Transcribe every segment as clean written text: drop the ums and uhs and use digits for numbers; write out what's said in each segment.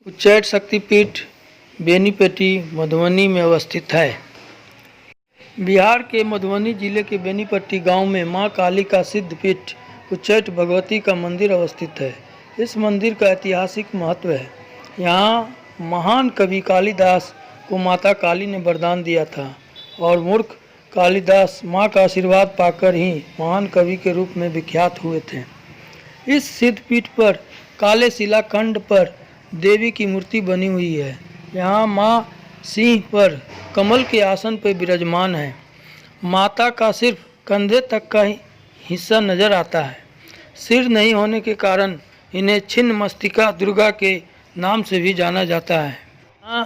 उच्चैठ शक्तिपीठ बेनीपट्टी मधुबनी में अवस्थित है। बिहार के मधुबनी जिले के बेनीपट्टी गांव में मां काली का सिद्ध पीठ उच्चैठ भगवती का मंदिर अवस्थित है। इस मंदिर का ऐतिहासिक महत्व है। यहाँ महान कवि कालिदास को माता काली ने वरदान दिया था और मूर्ख कालिदास मां का आशीर्वाद पाकर ही महान कवि के रूप में विख्यात हुए थे। इस सिद्ध पीठ पर काले शिलाखंड पर देवी की मूर्ति बनी हुई है। यहाँ माँ सिंह पर कमल के आसन पर विराजमान है। माता का सिर्फ कंधे तक का हिस्सा नजर आता है। सिर नहीं होने के कारण इन्हें छिन्न मस्तिका दुर्गा के नाम से भी जाना जाता है।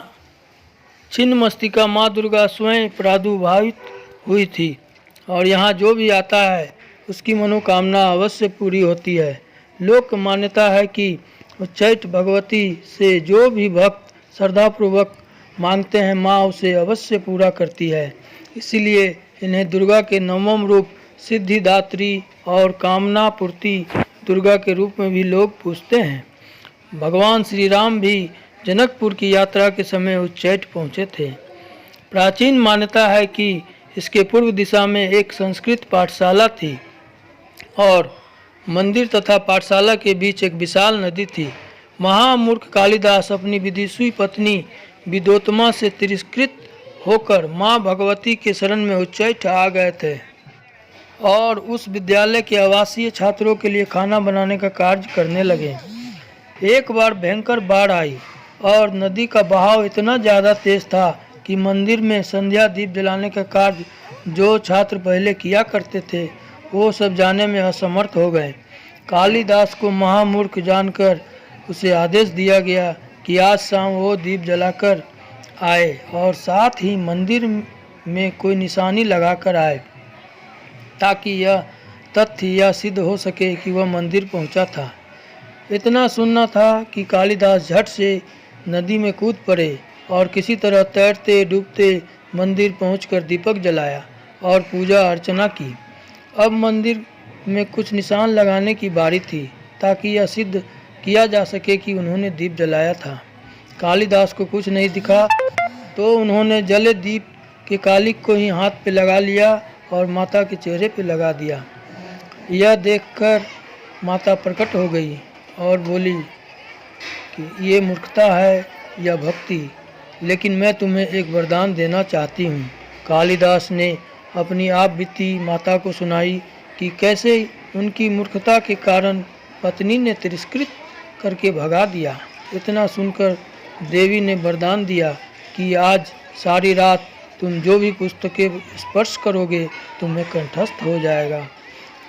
छिन्न मस्तिका माँ दुर्गा स्वयं प्रादुर्भावित हुई थी और यहाँ जो भी आता है उसकी मनोकामना अवश्य पूरी होती है। लोक मान्यता है कि उच्चैठ भगवती से जो भी भक्त श्रद्धापूर्वक मांगते हैं माँ उसे अवश्य पूरा करती है। इसीलिए इन्हें दुर्गा के नवम रूप सिद्धिदात्री और कामना पूर्ति दुर्गा के रूप में भी लोग पूजते हैं। भगवान श्री राम भी जनकपुर की यात्रा के समय उच्चैठ पहुँचे थे। प्राचीन मान्यता है कि इसके पूर्व दिशा में एक संस्कृत पाठशाला थी और मंदिर तथा पाठशाला के बीच एक विशाल नदी थी। महामूर्ख कालिदास अपनी विदुषी पत्नी विद्योत्तमा से तिरस्कृत होकर मां भगवती के शरण में उच्चैठ आ गए थे और उस विद्यालय के आवासीय छात्रों के लिए खाना बनाने का कार्य करने लगे। एक बार भयंकर बाढ़ आई और नदी का बहाव इतना ज़्यादा तेज था कि मंदिर में संध्या दीप जलाने का कार्य जो छात्र पहले किया करते थे वो सब जाने में असमर्थ हो गए। कालिदास को महामूर्ख जानकर उसे आदेश दिया गया कि आज शाम वो दीप जलाकर आए और साथ ही मंदिर में कोई निशानी लगाकर आए ताकि यह तथ्य यह सिद्ध हो सके कि वह मंदिर पहुंचा था। इतना सुनना था कि कालिदास झट से नदी में कूद पड़े और किसी तरह तैरते डूबते मंदिर पहुंचकर दीपक जलाया और पूजा अर्चना की। अब मंदिर में कुछ निशान लगाने की बारी थी ताकि यह सिद्ध किया जा सके कि उन्होंने दीप जलाया था। कालिदास को कुछ नहीं दिखा तो उन्होंने जले दीप के कालिक को ही हाथ पे लगा लिया और माता के चेहरे पे लगा दिया। यह देखकर माता प्रकट हो गई और बोली कि ये मूर्खता है या भक्ति, लेकिन मैं तुम्हें एक वरदान देना चाहती हूँ। कालिदास ने अपनी आप बीती माता को सुनाई कि कैसे उनकी मूर्खता के कारण पत्नी ने तिरस्कृत करके भगा दिया। इतना सुनकर देवी ने वरदान दिया कि आज सारी रात तुम जो भी पुस्तकें स्पर्श करोगे तुम्हें कंठस्थ हो जाएगा।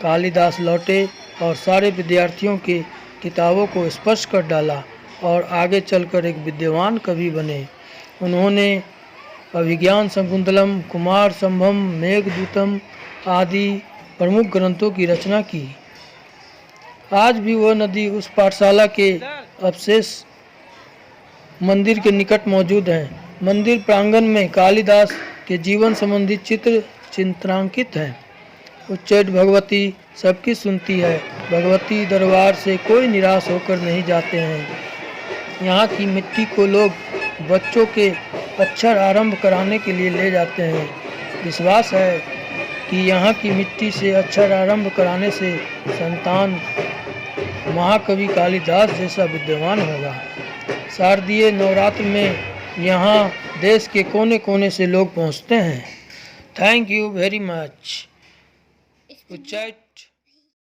कालिदास लौटे और सारे विद्यार्थियों के किताबों को स्पर्श कर डाला और आगे चलकर एक विद्वान कवि बने। उन्होंने अभिज्ञान शकुंतलम, कुमार संभवम, मेघदूतम आदि प्रमुख ग्रंथों की रचना की। आज भी वह नदी उस पाठशाला के अवशेष मंदिर के निकट मौजूद है। मंदिर प्रांगण में कालिदास के जीवन संबंधी चित्र चित्रांकित हैं। उच्चैठ भगवती सबकी सुनती है। भगवती दरबार से कोई निराश होकर नहीं जाते हैं। यहाँ की मिट्टी को लोग बच्चों के अक्षर आरंभ कराने के लिए ले जाते हैं। विश्वास है कि यहाँ की मिट्टी से अक्षर आरंभ कराने से संतान महाकवि कालिदास जैसा विद्वान होगा। शारदीय नवरात्र में यहाँ देश के कोने कोने से लोग पहुँचते हैं। Thank you very much. Uchchaith